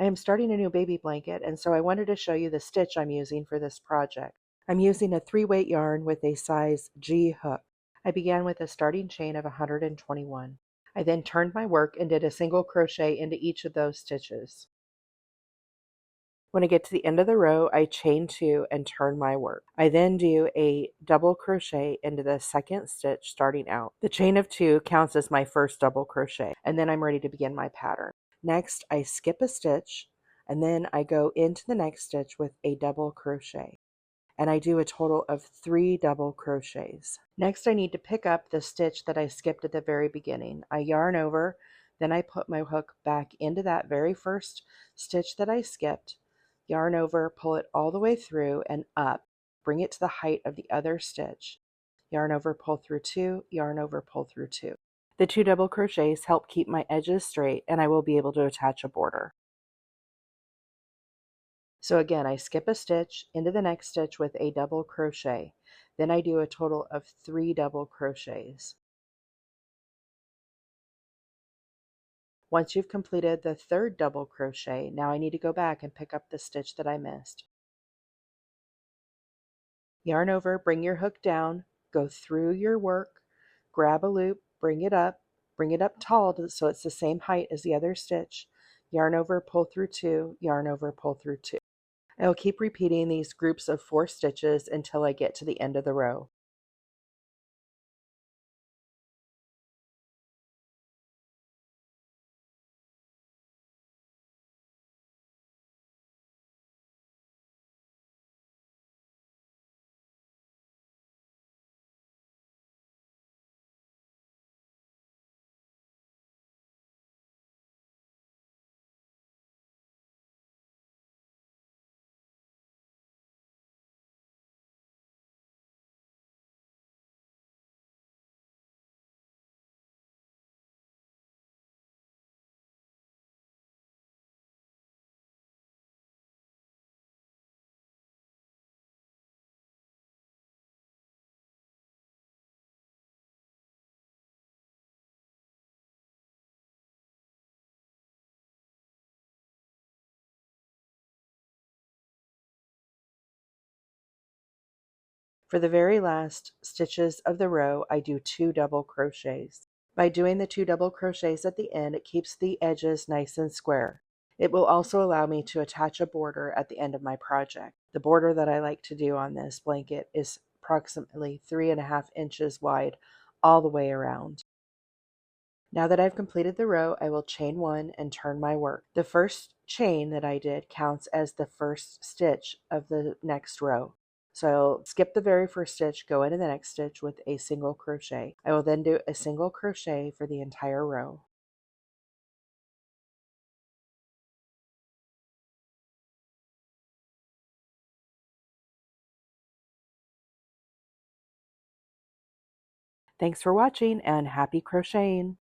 I am starting a new baby blanket, and so I wanted to show you the stitch I'm using for this project. I'm using a 3-weight yarn with a size G hook. I began with a starting chain of 121. I then turned my work and did a single crochet into each of those stitches. When I get to the end of the row, I chain 2 and turn my work. I then do a double crochet into the second stitch starting out. The chain of 2 counts as my first double crochet, and then I'm ready to begin my pattern. Next, I skip a stitch, and then I go into the next stitch with a double crochet, and I do a total of 3 double crochets. Next, I need to pick up the stitch that I skipped at the very beginning. I yarn over, then I put my hook back into that very first stitch that I skipped, yarn over, pull it all the way through and up, bring it to the height of the other stitch, yarn over, pull through 2, yarn over, pull through 2. The 2 double crochets help keep my edges straight, and I will be able to attach a border. So again, I skip a stitch into the next stitch with a double crochet. Then I do a total of 3 double crochets. Once you've completed the third double crochet, now I need to go back and pick up the stitch that I missed. Yarn over, bring your hook down, go through your work, grab a loop, bring it up tall so it's the same height as the other stitch, yarn over, pull through 2, yarn over, pull through 2. I will keep repeating these groups of 4 stitches until I get to the end of the row. For the very last stitches of the row, I do 2 double crochets. By doing the 2 double crochets at the end, it keeps the edges nice and square. It will also allow me to attach a border at the end of my project. The border that I like to do on this blanket is approximately 3.5 inches wide all the way around. Now that I've completed the row, I will chain 1 and turn my work. The first chain that I did counts as the first stitch of the next row. So I'll skip the very first stitch, go into the next stitch with a single crochet. I will then do a single crochet for the entire row. Thanks for watching and happy crocheting!